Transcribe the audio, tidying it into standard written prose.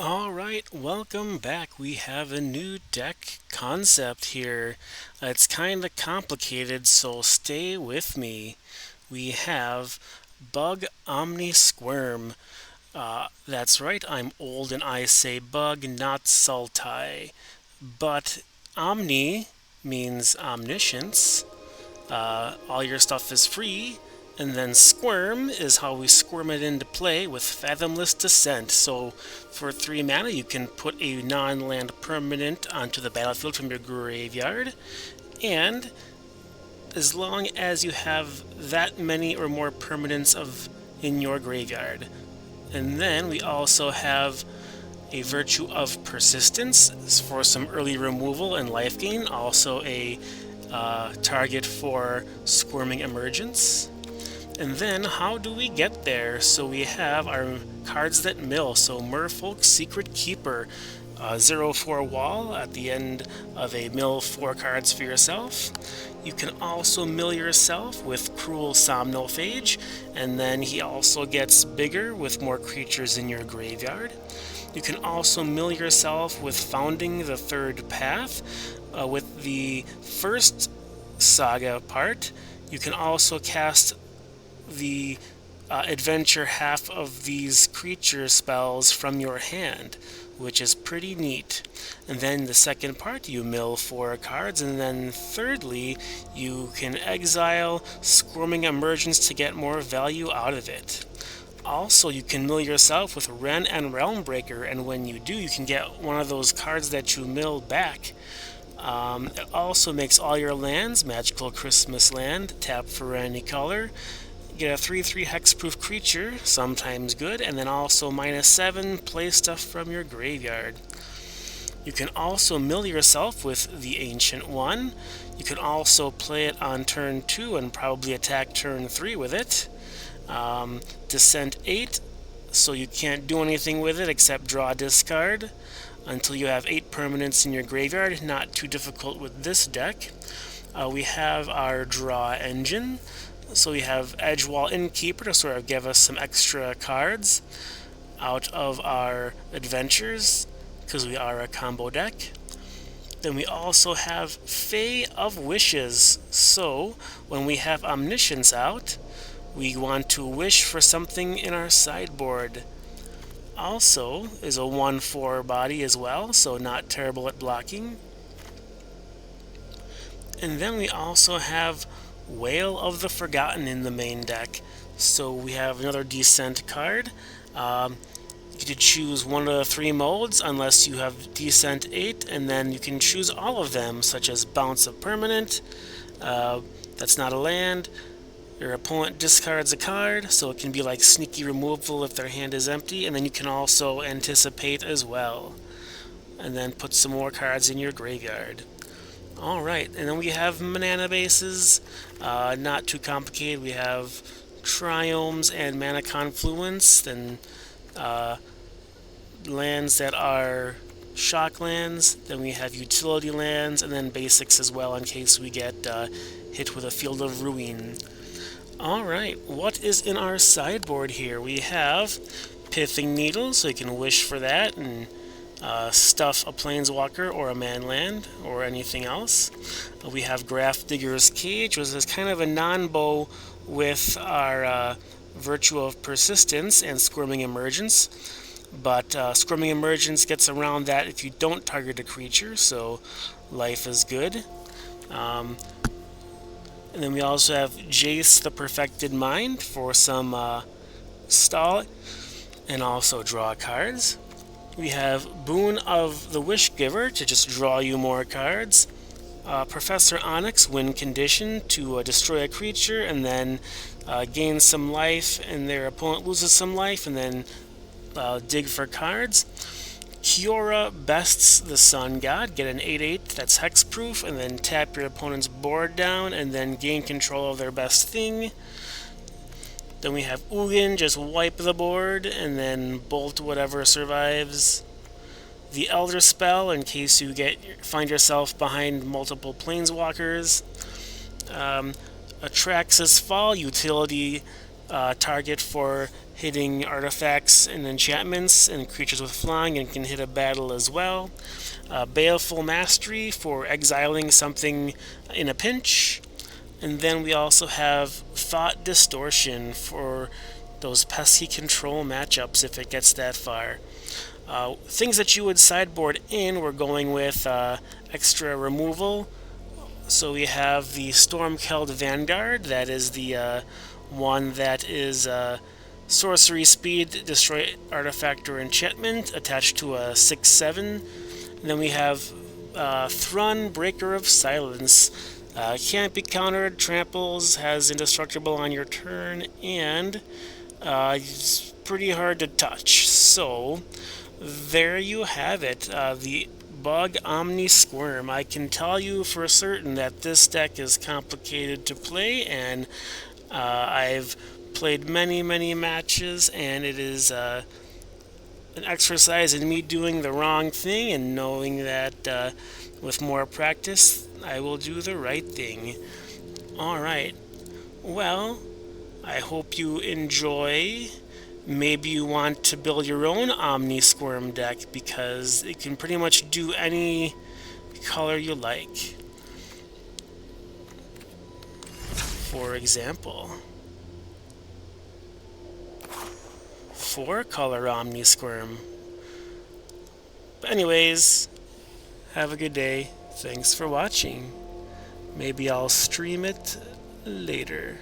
Alright, welcome back. We have a new deck concept here. It's kind of complicated, so stay with me. We have Bug Omni-Squirm. That's right, I'm old and I say bug, not salty. But Omni means omniscience. All your stuff is free. And then Squirm is how we squirm it into play with Fathomless Descent. So for 3 mana, you can put a non-land permanent onto the battlefield from your graveyard. And as long as you have that many or more permanents in your graveyard. And then we also have a Virtue of Persistence for some early removal and life gain. Also a target for Squirming Emergence. And then, how do we get there? So we have our cards that mill. So Merfolk's Secret Keeper, 0/4 wall at the end of a mill 4 cards for yourself. You can also mill yourself with Cruel Somnophage, and then he also gets bigger with more creatures in your graveyard. You can also mill yourself with Founding the Third Path. With the first saga part, you can also cast the adventure half of these creature spells from your hand, which is pretty neat. And then the second part, you mill 4 cards, and then thirdly, you can exile Squirming Emergence to get more value out of it. Also, you can mill yourself with Wrenn and Realmbreaker, and when you do, you can get one of those cards that you milled back. It also makes all your lands Magical Christmas Land, tap for any color. Get a 3/3 hexproof creature, sometimes good, and then also -7, play stuff from your graveyard. You can also mill yourself with the Ancient One. You can also play it on turn 2 and probably attack turn 3 with it. Descent 8, so you can't do anything with it except draw discard until you have 8 permanents in your graveyard. Not too difficult with this deck. We have our draw engine. So we have Edgewall Innkeeper to sort of give us some extra cards out of our adventures, because we are a combo deck. Then we also have Fae of Wishes. So when we have Omniscience out, we want to wish for something in our sideboard. Also is a 1/4 body as well, so not terrible at blocking. And then we also have Wail of the Forgotten in the main deck. So we have another Descent card. You get to choose one of the 3 modes unless you have Descent 8, and then you can choose all of them, such as Bounce of Permanent, that's not a land. Your opponent discards a card, so it can be like sneaky removal if their hand is empty, and then you can also Anticipate as well. And then put some more cards in your graveyard. Alright, and then we have mana bases, not too complicated. We have Triomes and Mana Confluence, then lands that are shock lands, then we have utility lands, and then basics as well in case we get hit with a Field of Ruin. Alright, what is in our sideboard here? We have Pithing Needle, so you can wish for that and stuff a Planeswalker or a Manland or anything else. We have Grafdigger's Cage, which is kind of a non-bow with our Virtue of Persistence and Squirming Emergence. But Squirming Emergence gets around that if you don't target a creature, so life is good. And then we also have Jace the Perfected Mind for some stall and also draw cards. We have Boon of the Wishgiver to just draw you more cards. Professor Onyx, win condition to destroy a creature and then gain some life, and their opponent loses some life, and then dig for cards. Kiora bests the Sun God, get an 8/8 that's hexproof, and then tap your opponent's board down and then gain control of their best thing. Then we have Ugin, just wipe the board and then bolt whatever survives. The Elder Spell, in case you find yourself behind multiple Planeswalkers. Atraxis Fall, utility target for hitting artifacts and enchantments and creatures with flying, and can hit a battle as well. Baleful Mastery for exiling something in a pinch. And then we also have Thought Distortion for those pesky control matchups if it gets that far. Things that you would sideboard in, we're going with extra removal. So we have the Stormkeld Vanguard, that is the one that is sorcery speed, destroy artifact or enchantment, attached to a 6/7. And then we have Thrun, Breaker of Silence. Can't be countered, tramples, has indestructible on your turn, and it's pretty hard to touch. So there you have it, the Bug Omni-Squirm. I can tell you for certain that this deck is complicated to play, and I've played many matches, and it is an exercise in me doing the wrong thing and knowing that with more practice I will do the right thing. Alright, well, I hope you enjoy. Maybe you want to build your own Omni-Squirm deck, because it can pretty much do any color you like. For example, 4-color Omni-Squirm. But anyways, have a good day. Thanks for watching. Maybe I'll stream it later.